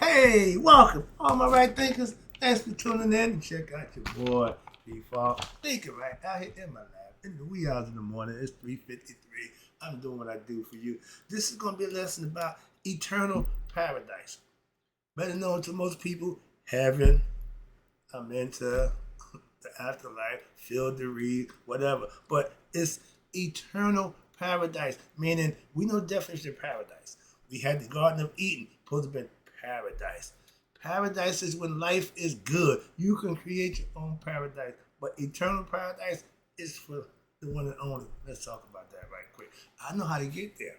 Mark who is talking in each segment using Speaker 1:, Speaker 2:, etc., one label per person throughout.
Speaker 1: Hey, welcome, all my right thinkers. Thanks for tuning in and check out your boy, Default. Thinking right out here in my lab in the wee hours in the morning. It's 3:53. I'm doing what I do for you. This is going to be a lesson about eternal paradise. Better known to most people, heaven. I'm into the afterlife, field to read, whatever. But it's eternal paradise, meaning we know the definition of paradise. We had the Garden of Eden, supposed to be paradise. Paradise is when life is good. You can create your own paradise, but eternal paradise is for the one and only. Let's talk about that right quick. I know how to get there.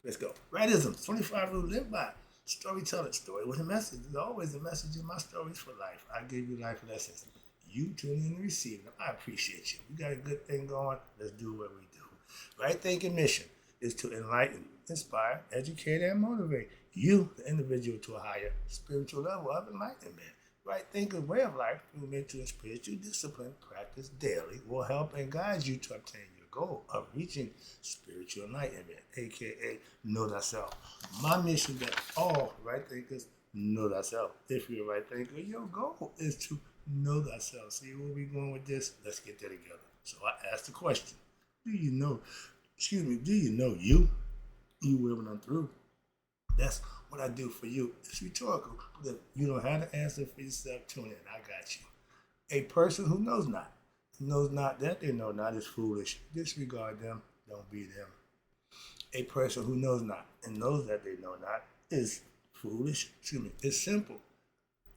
Speaker 1: Let's go. Rightism, 25 rules live by. Storytelling, story with a message. There's always a message in my stories for life. I give you life lessons. You tune in and receive them. I appreciate you. We got a good thing going. Let's do what we do. Right thinking mission is to enlighten, inspire, educate, and motivate you, the individual, to a higher spiritual level of enlightenment. Right thinking way of life through mental and spiritual discipline practice daily will help and guide you to obtain your goal of reaching spiritual enlightenment, aka know thyself. My mission that all right thinkers know thyself. If you're a right thinker, your goal is to know thyself. See where we going with this? Let's get there together. So I asked the question: do you know? Do you know you? You will when I'm through. That's what I do for you. It's rhetorical. But if you don't have the answer for yourself, tune in. I got you. A person who knows not that they know not is foolish. Disregard them. Don't be them. A person who knows not and knows that they know not is foolish. It's simple.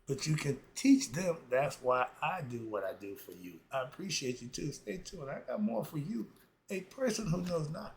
Speaker 1: But you can teach them. That's why I do what I do for you. I appreciate you too. Stay tuned. I got more for you. A person who knows not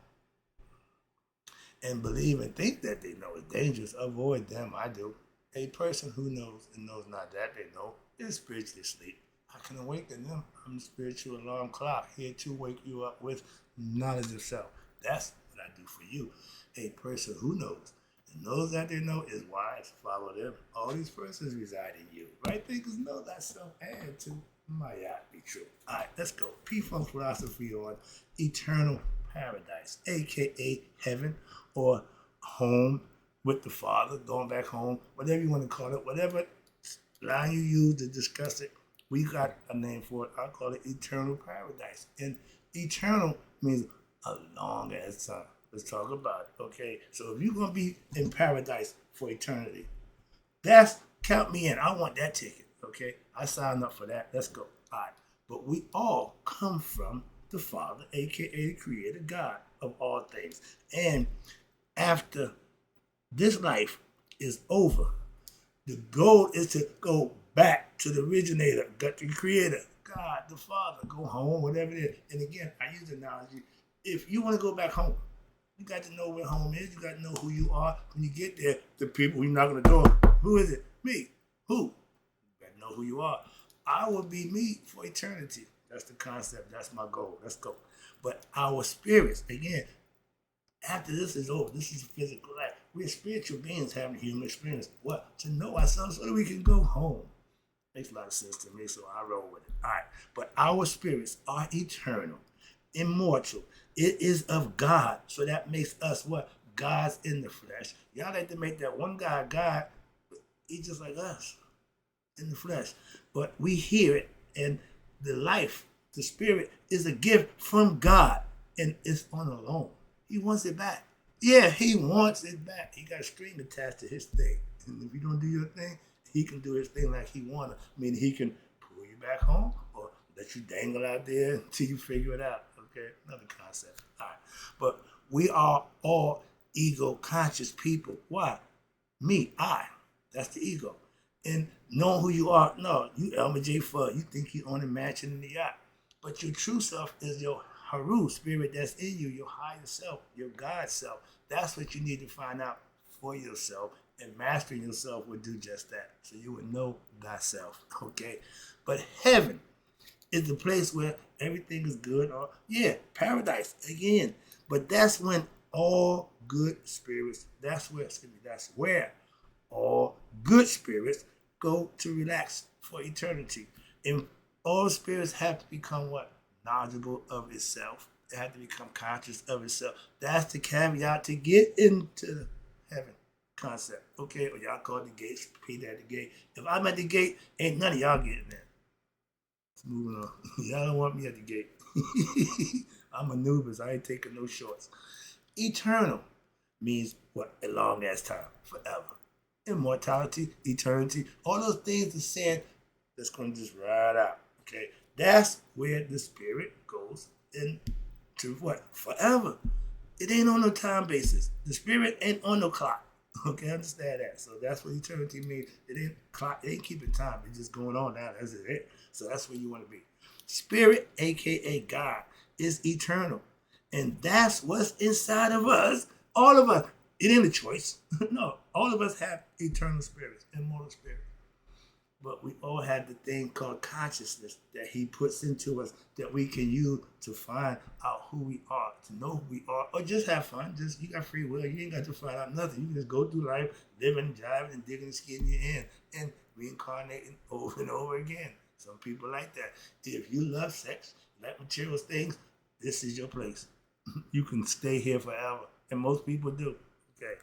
Speaker 1: and believe and think that they know is dangerous. Avoid them. I do. A person who knows and knows not that they know is spiritually asleep. I can awaken them. I'm the spiritual alarm clock here to wake you up with knowledge of self. That's what I do for you. A person who knows and knows that they know is wise. Follow them. All these persons reside in you. Right thinkers know thyself and to might be true. All right, let's go. P-Funk philosophy on eternal paradise, aka heaven or home with the Father, going back home, whatever you want to call it, whatever line you use to discuss it, we got a name for it. I call it eternal paradise. And eternal means a long ass time. Let's talk about it, okay? So if you're going to be in paradise for eternity, count me in. I want that ticket, okay? I signed up for that. Let's go. All right. But we all come from the Father, aka the Creator, God of all things. And after this life is over, the goal is to go back to the originator, the Creator, God, the Father, go home, whatever it is. And again, I use the analogy. If you want to go back home, you got to know where home is. You got to know who you are. When you get there, the people who knock on the door, who is it? Me. Who? You got to know who you are. I will be me for eternity. That's the concept. That's my goal. Let's go. But our spirits, again, after this is over, this is physical life. We're spiritual beings having human experience. What? To know ourselves so that we can go home. Makes a lot of sense to me, so I roll with it. All right. But our spirits are eternal, immortal. It is of God. So that makes us what? Gods in the flesh. Y'all like to make that one guy God. He's just like us in the flesh. But we hear it, and the life, the spirit, is a gift from God, and it's on a loan. He wants it back. Yeah, he wants it back. He got a string attached to his thing. And if you don't do your thing, he can do his thing like he wanna. I mean, he can pull you back home or let you dangle out there until you figure it out. Okay, another concept. All right. But we are all ego-conscious people. Why? Me, I. That's the ego. And knowing who you are, no, you Elmer J. Fudd. You think you own a mansion in the yacht. But your true self is your Haru spirit that's in you, your higher self, your God self. That's what you need to find out for yourself. And mastering yourself will do just that. So you will know thyself. Okay? But heaven is the place where everything is good. Or paradise again. But that's when all good spirits, that's where all good spirits go to relax for eternity. And all spirits have to become what? Knowledgeable of itself. They have to become conscious of itself. That's the caveat to get into heaven. concept, okay? Or y'all call it the gates, Peter at the gate. If I'm at the gate, ain't none of y'all getting there. Moving on. Y'all don't want me at the gate. I'm Anubis. I ain't taking no shorts. Eternal means what? A long ass time. Forever. Immortality, eternity, all those things are saying that's going to just ride out. Okay? That's where the spirit goes into what? Forever. It ain't on no time basis. The spirit ain't on no clock. Okay, understand that. So that's what eternity means. It ain't clock. It ain't keeping time. It's just going on now. That's it. So that's where you want to be. Spirit, aka God, is eternal, and that's what's inside of us. All of us. It ain't a choice. No, all of us have eternal spirits, immortal spirits. But we all have the thing called consciousness that he puts into us that we can use to find out who we are, to know who we are, or just have fun. Just you got free will. You ain't got to find out nothing. You can just go through life, living, driving, and digging and skin your in and reincarnating over and over again. Some people like that. If you love sex, like material things, this is your place. You can stay here forever. And most people do. Okay.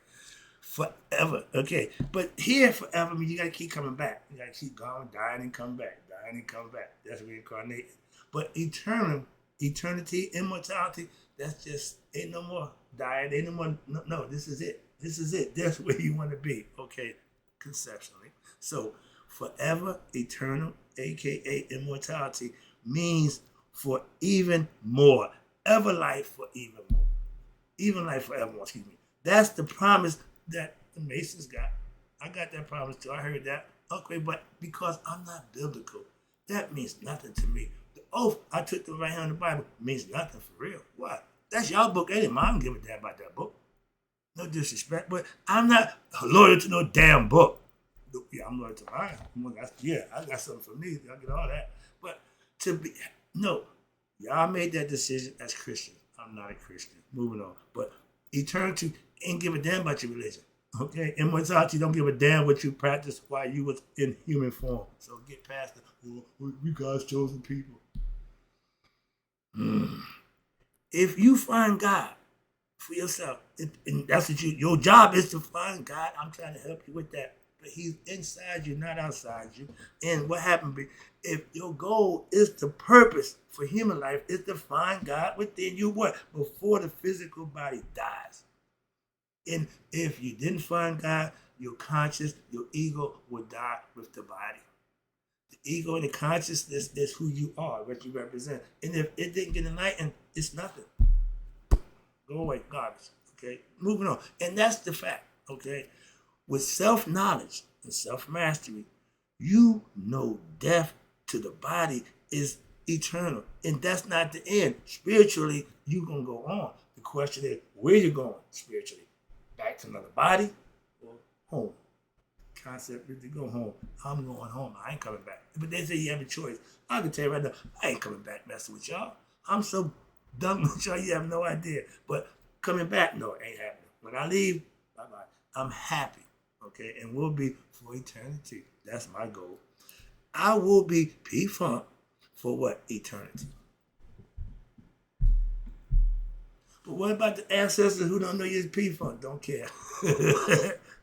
Speaker 1: Forever. Okay. But here forever means you gotta keep coming back. You gotta keep going, dying and come back, dying and come back. That's reincarnating. But eternity, immortality, that's just ain't no more dying, ain't no more no, this is it. This is it. That's where you want to be. Okay, conceptually. So forever, eternal, aka immortality, means for even more. Ever life for even more. Even life forevermore, excuse me. That's the promise that the Masons got. I got that promise too. I heard that. Okay, but because I'm not biblical, that means nothing to me. The oath I took the right hand of the Bible means nothing for real. Why? That's y'all book. Ain't it mine? I don't give a damn about that book. No disrespect, but I'm not loyal to no damn book. Yeah, I'm loyal to mine. Yeah, I got something for me. I get all that. But no, y'all made that decision as Christians. I'm not a Christian. Moving on. But eternity ain't give a damn about your religion. Okay? Immortality don't give a damn what you practiced while you was in human form. So get past it. We God's chosen people. If you find God for yourself, and that's what your job is to find God. I'm trying to help you with that. But he's inside you, not outside you. And what happened if your goal is the purpose for human life is to find God within you, what? Before the physical body dies. And if you didn't find God, your conscience, your ego will die with the body. The ego and the consciousness is who you are, what you represent. And if it didn't get enlightened, it's nothing. Go away, garbage. Okay? Moving on. And that's the fact. Okay? With self-knowledge and self-mastery, you know death to the body is eternal. And that's not the end. Spiritually, you're going to go on. The question is, where you going spiritually? Back to another body or home? Concept is to go home. I'm going home. I ain't coming back. But they say you have a choice. I can tell you right now, I ain't coming back messing with y'all. I'm so done with y'all, you have no idea. But coming back, no, it ain't happening. When I leave, bye-bye. I'm happy. Okay, and we'll be for eternity. That's my goal. I will be P-Funk for what? Eternity. But what about the ancestors who don't know you're P-Funk? Don't care.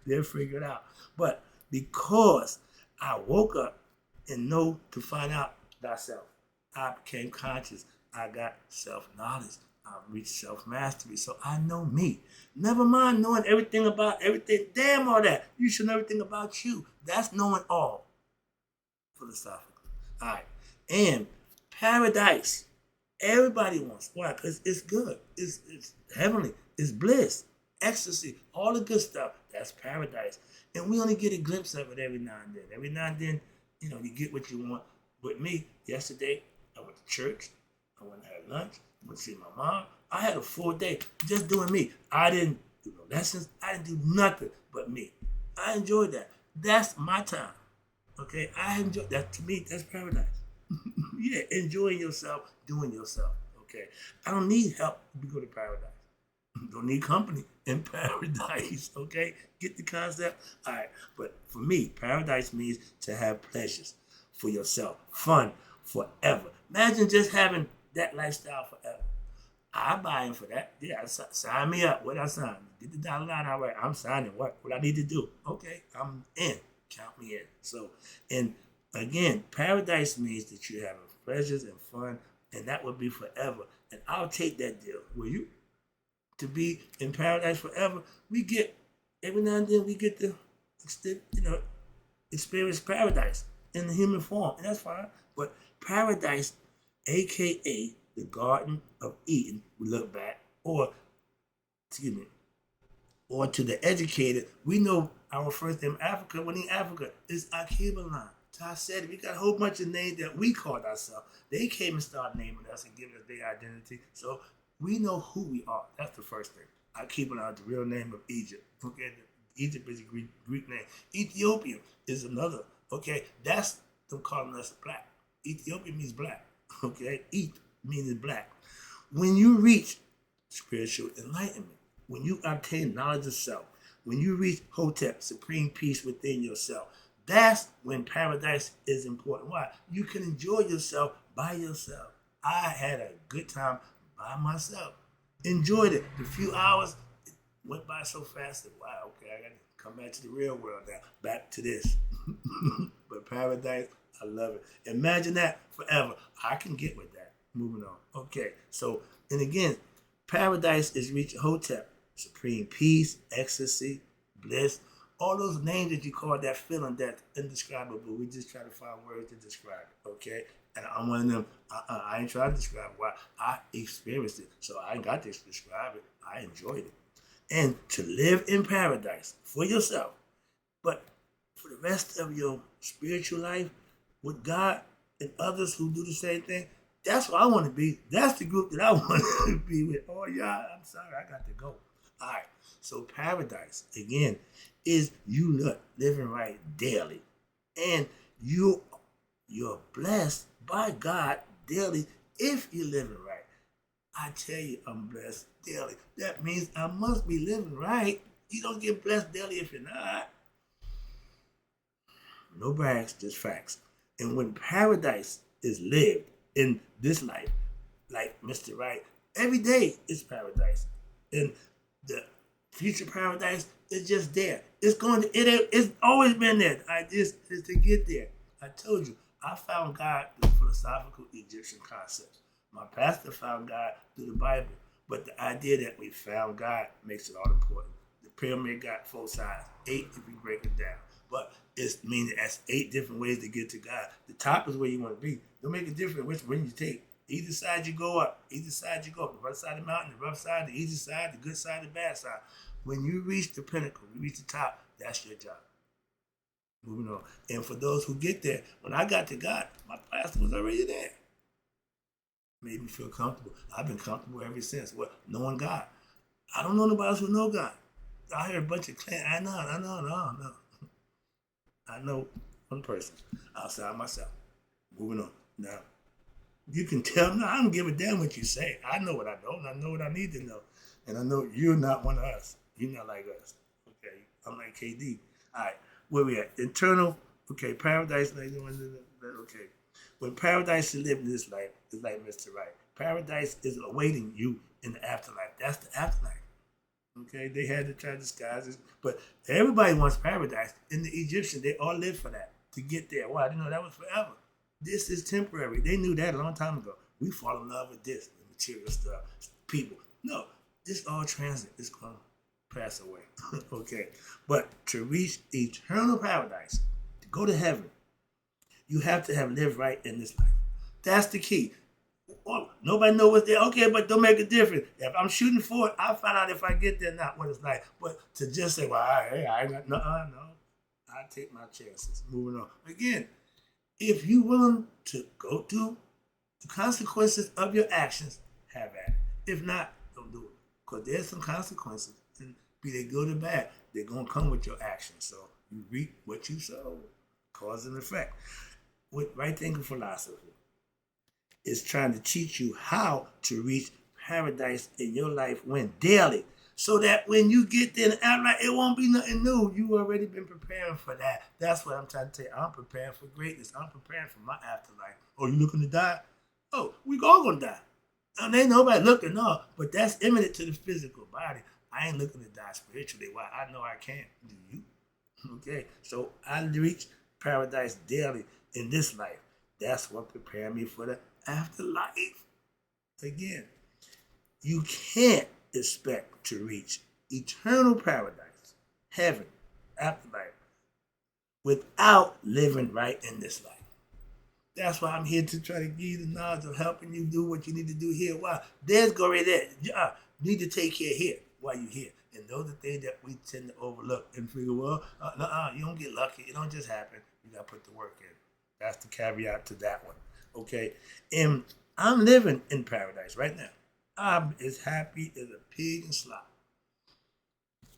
Speaker 1: They'll figure it out. But because I woke up and know to find out thyself, I became conscious. I got self-knowledge. I reached self-mastery. So I know me. Never mind knowing everything about everything. Damn all that. You should know everything about you. That's knowing all. Philosophically. All right. And paradise. Everybody wants. Why? Because it's good. It's heavenly. It's bliss. Ecstasy. All the good stuff. That's paradise. And we only get a glimpse of it every now and then. Every now and then, you get what you want. With me, yesterday, I went to church. I went and had lunch. I went to see my mom. I had a full day just doing me. I didn't do no lessons. I didn't do nothing but me. I enjoyed that. That's my time. Okay? I enjoy that. To me, that's paradise. Yeah, enjoying yourself, doing yourself. Okay? I don't need help to go to paradise. Don't need company in paradise. Okay? Get the concept? All right. But for me, paradise means to have pleasures for yourself. Fun forever. Imagine just having that lifestyle forever. I buy in for that. Yeah, sign me up. What I sign? Get the dotted line. All right, I'm signing. What I need to do? Okay, I'm in. Count me in. So, and again, paradise means that you have pleasures and fun, and that will be forever. And I'll take that deal. Will you? To be in paradise forever, we get every now and then we get to, experience paradise in the human form, and that's fine. But paradise, aka the Garden of Eden, we look back, or excuse me, or to the educated, we know our first name Africa. When in Africa, is Akibalan. I said it. We got a whole bunch of names that we called ourselves. They came and started naming us and giving us their identity. So we know who we are. That's the first thing. Akibalan, the real name of Egypt. Okay, Egypt is a Greek name. Ethiopia is another. Okay, that's them calling us black. Ethiopia means black. Okay, Eth means black. When you reach spiritual enlightenment, when you obtain knowledge of self, when you reach Hotep, supreme peace within yourself, that's when paradise is important. Why? You can enjoy yourself by yourself. I had a good time by myself. Enjoyed it. The few hours went by so fast that, wow, okay, I got to come back to the real world now. Back to this. But paradise, I love it. Imagine that forever. I can get with that. Moving on. Okay, so, and again, paradise is reaching Hotep, supreme peace, ecstasy, bliss, all those names that you call that feeling that's indescribable. We just try to find words to describe it, okay? And I'm one of them, I ain't trying to describe why. I experienced it, so I ain't got to describe it. I enjoyed it. And to live in paradise for yourself, but for the rest of your spiritual life, with God and others who do the same thing, that's what I want to be. That's the group that I want to be with. Oh, yeah, I'm sorry, I got to go. All right, so paradise, again, is you living right daily. And you're blessed by God daily if you're living right. I tell you, I'm blessed daily. That means I must be living right. You don't get blessed daily if you're not. No brags, just facts. And when paradise is lived in this life, like Mr. Wright, every day is paradise. And the future paradise is just there. It's always been there. Is to get there. I told you, I found God through philosophical Egyptian concepts. My pastor found God through the Bible. But the idea that we found God makes it all important. The pyramid got 4 sides, 8 if you break it down. But it's meaning that's 8 different ways to get to God. The top is where you want to be. Don't make a difference which one you take. Either side you go up, either side you go up. The rough side of the mountain, the rough side, the easy side, the good side, the bad side. When you reach the pinnacle, you reach the top, that's your job. Moving on. And for those who get there, when I got to God, my pastor was already there. Made me feel comfortable. I've been comfortable ever since. Well, knowing God. I don't know nobody else who know God. I hear a bunch of clans. I know. I know one person outside myself. Moving on. Now, you can tell me, I don't give a damn what you say. I know what I don't. I know what I need to know. And I know you're not one of us. You're not like us. Okay. I'm like KD. All right. Where we at? Internal. Okay. Paradise. Okay. When paradise is living this life, it's like Mr. Wright. Paradise is awaiting you in the afterlife. That's the afterlife. Okay, they had to try to disguise it, but everybody wants paradise. In the Egyptian, they all lived for that, to get there. Why? They know that was forever. This is temporary. They knew that a long time ago. We fall in love with this, the material stuff, people. No, this all transit. It's going to pass away. Okay, but to reach eternal paradise, to go to heaven, you have to have lived right in this life. That's the key. Oh, nobody knows what's there. Okay, but don't make a difference. If I'm shooting for it, I'll find out if I get there or not what it's like. But to just say, well, I got no. I take my chances. Moving on. Again, if you're willing to go through the consequences of your actions, have at it. If not, don't do it. Because there's some consequences. And be they good or bad, they're going to come with your actions. So you reap what you sow. Cause and effect. With right thinking philosophy is trying to teach you how to reach paradise in your life when daily. So that when you get there and outright, it won't be nothing new. You already been preparing for that. That's what I'm trying to tell you. I'm preparing for greatness. I'm preparing for my afterlife. Oh, you looking to die? Oh, we all gonna die. And ain't nobody looking, no. But that's imminent to the physical body. I ain't looking to die spiritually. Why? I know I can't. Do you? Okay, so I reach paradise daily in this life. That's what prepared me for the afterlife. Again, you can't expect to reach eternal paradise, heaven, afterlife, without living right in this life. That's why I'm here to try to give you the knowledge of helping you do what you need to do here. Why? There's glory there. You need to take care here while you're here. And those are things that we tend to overlook and figure, well, you don't get lucky. It don't just happen. You got to put the work in. That's the caveat to that one. Okay? And I'm living in paradise right now. I'm as happy as a pig in slop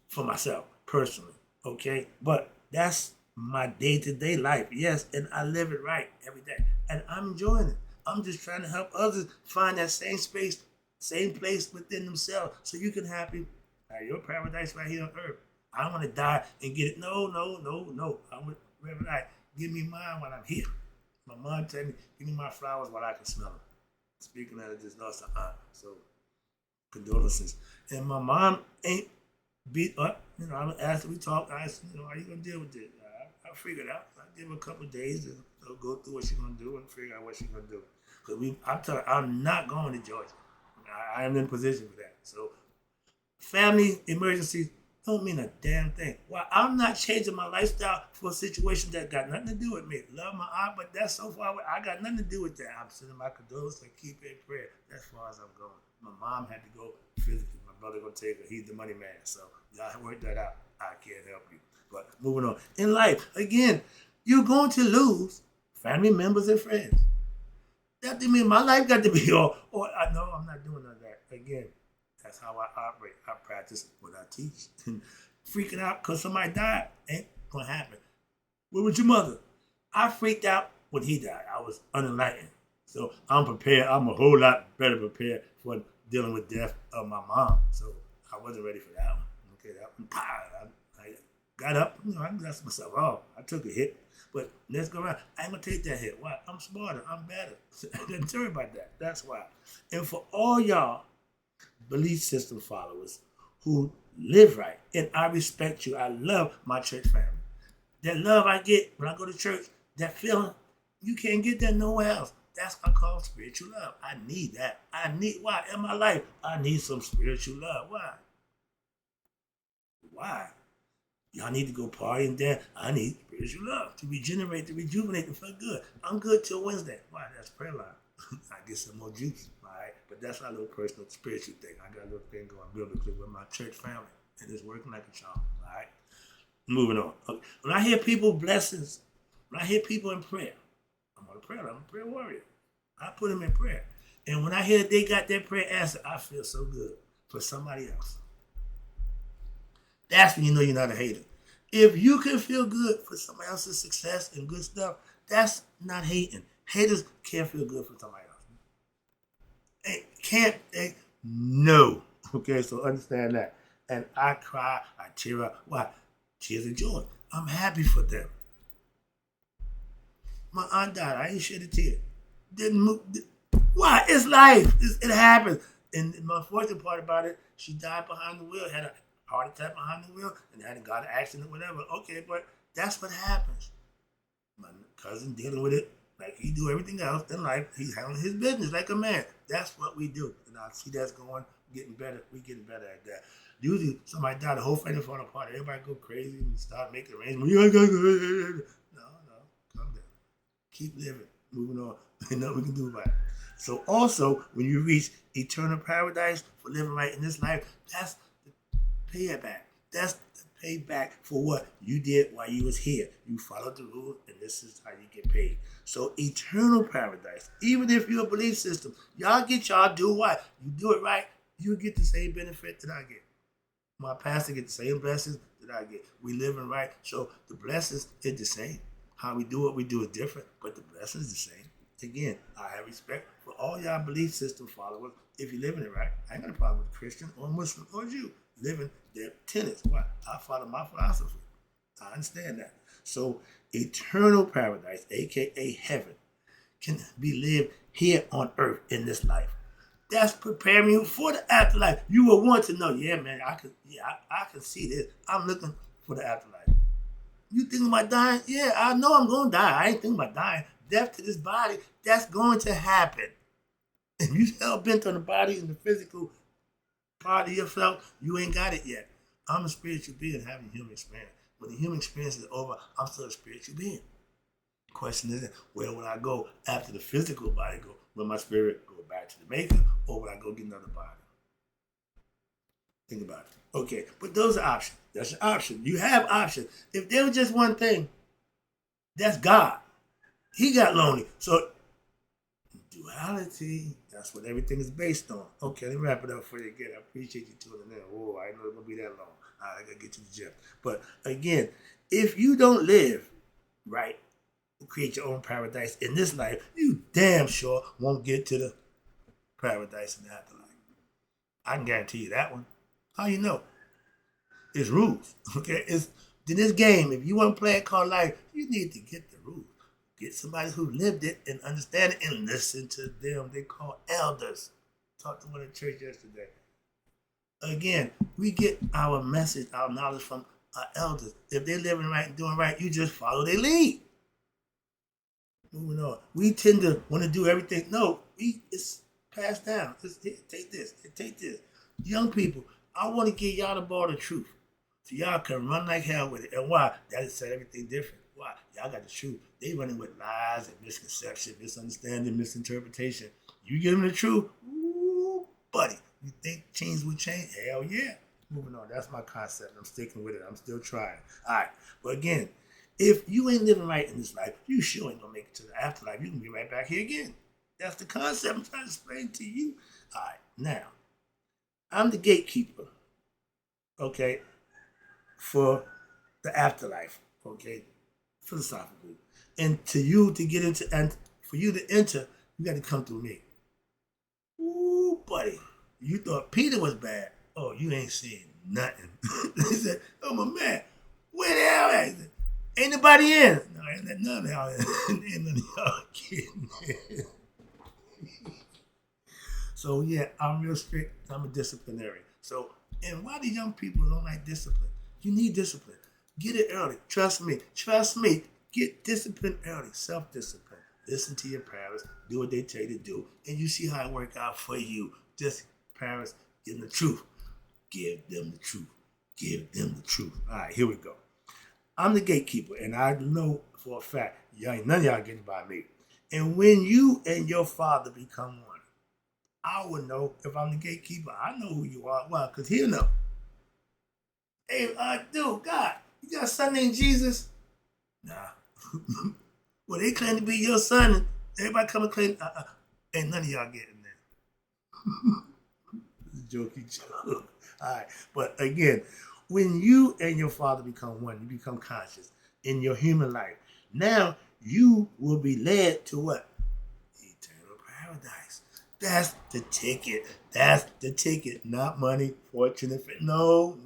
Speaker 1: for myself, personally. Okay? But that's my day-to-day life. Yes, and I live it right every day. And I'm enjoying it. I'm just trying to help others find that same space, same place within themselves so you can have your paradise right here on earth. I don't want to die and get it. No. I want wherever I give me mine while I'm here. My mom tell me, give me my flowers while I can smell them. Speaking of it, just lost an aunt. So condolences. And my mom ain't beat up. I asked her, we talked. I asked, how you gonna deal with this? I figured out. I give her a couple of days to go through what she's gonna do and figure out what she's gonna do. Because I'm telling her, I'm not going to Georgia. I am in position for that. So family emergencies don't mean a damn thing. Well, I'm not changing my lifestyle for a situation that got nothing to do with me. Love my aunt, but that's so far away. I got nothing to do with that. I'm sending my condolences and keep it in prayer. That's as far as I'm going. My mom had to go physically. My brother gonna take her. He's the money man. So y'all work that out. I can't help you. But moving on. In life, again, you're going to lose family members and friends. That didn't mean my life got to be all, I know I'm not doing none of that. Again, that's how I operate. I practice what I teach. Freaking out because somebody died ain't going to happen. Where was your mother? I freaked out when he died. I was unenlightened. So I'm prepared. I'm a whole lot better prepared for dealing with death of my mom. So I wasn't ready for that one. Okay, that one, I got up. I dusted myself off. I took a hit. But let's go around. I ain't going to take that hit. Why? I'm smarter. I'm better. I didn't worry about that. That's why. And for all y'all belief system followers who live right, and I respect you. I love my church family. That love I get when I go to church, that feeling, you can't get that nowhere else. That's what I call spiritual love. I need that. Why? In my life, I need some spiritual love. Why? Y'all need to go partying there. I need spiritual love to regenerate, to rejuvenate, to feel good. I'm good till Wednesday. Why? That's prayer line. I get some more juice, all right? But that's my little personal spiritual thing. I got a little thing going biblically with my church family, and it's working like a charm, all right? Moving on. Okay. When I hear people blessings, when I hear people in prayer, I'm on a prayer line. I'm a prayer warrior. I put them in prayer. And when I hear they got their prayer answered, I feel so good for somebody else. That's when you know you're not a hater. If you can feel good for somebody else's success and good stuff, that's not hating. Haters can't feel good for somebody else. No. Okay, so understand that. And I cry, I tear up. Why? Tears of joy. I'm happy for them. My aunt died. I ain't shed a tear. Didn't move. Why? It's life. It happens. And the unfortunate part about it, she died behind the wheel, had a heart attack behind the wheel, and hadn't got an accident or whatever. Okay, but that's what happens. My cousin dealing with it like he do everything else in life. He's handling his business like a man. That's what we do. And I see that's going, getting better. We getting better at that. Usually somebody died, the whole family fall apart. Everybody go crazy and start making arrangements. No, calm down. Keep living. Moving on. Ain't nothing we can do about it. So also, when you reach eternal paradise for living right in this life, that's the payback. That's the payback for what you did while you was here. You followed the rules, and this is how you get paid. So eternal paradise, even if you're a belief system, y'all get y'all do what? You do it right, you get the same benefit that I get. My pastor get the same blessings that I get. We living right, so the blessings is the same. How we do what we do is different, but the blessings is the same. Again, I have respect for all y'all belief system followers. If you're living it right, I ain't got a problem with Christian or Muslim or Jew living their tenets. Why? I follow my philosophy. I understand that. So eternal paradise, aka heaven, can be lived here on earth in this life. That's preparing you for the afterlife. You will want to know, yeah, man, I can see this. I'm looking for the afterlife. You thinking about dying? Yeah, I know I'm going to die. I ain't thinking about dying. Death to this body, that's going to happen. If you hell bent on the body and the physical part of yourself, you ain't got it yet. I'm a spiritual being having a human experience. When the human experience is over, I'm still a spiritual being. The question is, where will I go after the physical body go? Will my spirit go back to the maker, or will I go get another body? Think about it. Okay, but those are options. That's an option. You have options. If there was just one thing, that's God. He got lonely. So duality, that's what everything is based on. Okay, let me wrap it up for you again. I appreciate you tuning in. Oh, I know it's going to be that long. All right, I got to get to the gym. But again, if you don't live right, create your own paradise in this life, you damn sure won't get to the paradise in the afterlife. I can guarantee you that one. How you know? It's rules. Okay, it's in this game. If you want to play it called life, you need to get the rules. Get somebody who lived it and understand it and listen to them. They call elders. Talked to one at church yesterday. Again, we get our message, our knowledge from our elders. If they're living right and doing right, you just follow their lead. Moving on. We tend to want to do everything. No, it's passed down. Take this. Take this. Young people, I want to get y'all the ball of truth. So y'all can run like hell with it. And why? That said everything different. Why? Y'all got the truth. They running with lies and misconception, misunderstanding, misinterpretation. You give them the truth, ooh, buddy. You think change will change? Hell yeah. Moving on. That's my concept. I'm sticking with it. I'm still trying. All right. But again, if you ain't living right in this life, you sure ain't gonna make it to the afterlife. You can be right back here again. That's the concept I'm trying to explain to you. All right. Now, I'm the gatekeeper. Okay. For the afterlife, okay, philosophically, and to you to get into, and for you to enter, you got to come through me. Ooh, buddy, you thought Peter was bad. Oh, you ain't seen nothing. He said, "Oh my man, where the hell is it? Ain't nobody in." No, ain't none of y'all in. Ain't none of y'all kidding. So yeah, I'm real strict. I'm a disciplinarian. So, and why do young people don't like discipline? You need discipline. Get it early. Trust me. Trust me. Get discipline early. Self-discipline. Listen to your parents. Do what they tell you to do. And you see how it work out for you. Just parents, give them the truth. Give them the truth. Give them the truth. All right, here we go. I'm the gatekeeper, and I know for a fact, none of y'all getting by me. And when you and your father become one, I will know if I'm the gatekeeper. I know who you are. Why? Because he'll know. Hey, dude, God, you got a son named Jesus? Nah. Well, they claim to be your son, and everybody come and claim, ain't none of y'all getting that. Jokey joke. All right, but again, when you and your father become one, you become conscious in your human life. Now, you will be led to what? Eternal paradise. That's the ticket. That's the ticket. Not money, fortune, no.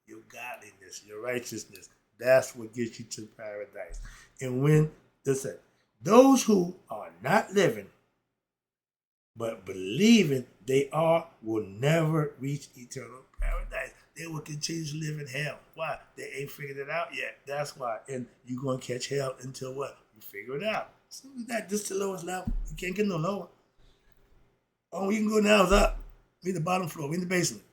Speaker 1: Your godliness, your righteousness. That's what gets you to paradise. And when, listen, those who are not living, but believing they are, will never reach eternal paradise. They will continue to live in hell. Why? They ain't figured it out yet. That's why. And you're going to catch hell until what? You figure it out. So that, this is the lowest level. You can't get no lower. All we can go now is up. We in the bottom floor. We in the basement.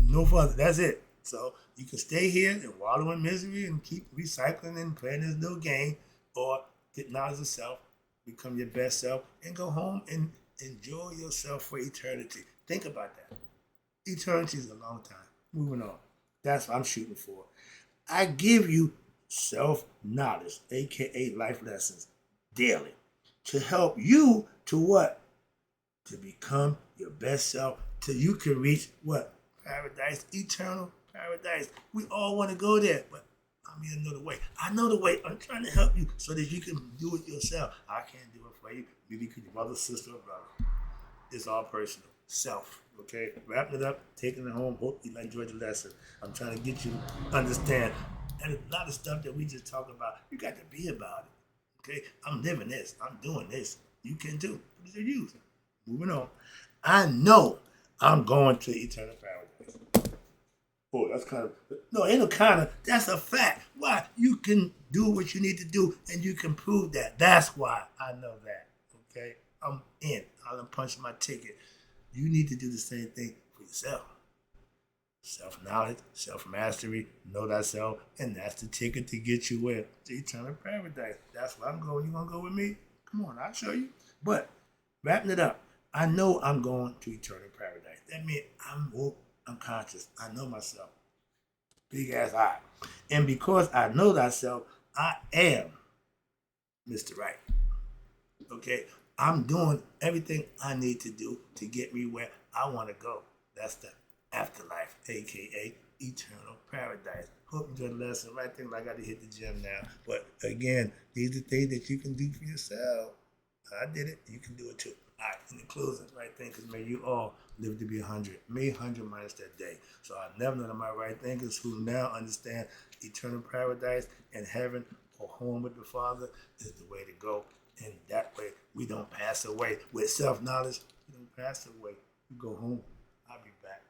Speaker 1: No further. That's it. So you can stay here and wallow in misery and keep recycling and playing this little game, or get knowledge of self, become your best self, and go home and enjoy yourself for eternity. Think about that. Eternity is a long time. Moving on. That's what I'm shooting for. I give you self-knowledge, aka life lessons, daily, to help you to what? To become your best self, till you can reach what? Paradise, eternal paradise. We all want to go there, but I'm here to know the way. I know the way. I'm trying to help you so that you can do it yourself. I can't do it for you. Maybe you your brother, sister, or brother. It's all personal. Self. Okay? Wrapping it up, taking it home. Hope you enjoyed the lesson. I'm trying to get you to understand. And a lot of stuff that we just talk about, you got to be about it. Okay? I'm living this. I'm doing this. You can too. Put it to use. Moving on. I know I'm going to eternal paradise. Boy, that's kind of no, ain't no kind of. That's a fact. Why? You can do what you need to do, and you can prove that. That's why I know that. Okay, I'm in. I'm punching my ticket. You need to do the same thing for yourself. Self knowledge, self mastery, know thyself, and that's the ticket to get you where? To eternal paradise. That's where I'm going. You gonna go with me? Come on, I'll show you. But wrapping it up, I know I'm going to eternal paradise. That means I'm woke, I'm conscious. I know myself. Big ass eye. And because I know thyself, I am Mr. Right. Okay? I'm doing everything I need to do to get me where I want to go. That's the afterlife, aka eternal paradise. Hope you enjoyed the lesson. Right thing, I got to hit the gym now. But again, these are things that you can do for yourself. I did it. You can do it too. All right, in the closing, right thing, because may you all live to be 100. May 100 minus that day. So I never know my right thinkers who now understand eternal paradise and heaven or home with the Father is the way to go. And that way, we don't pass away. With self-knowledge, we don't pass away. We go home. I'll be back.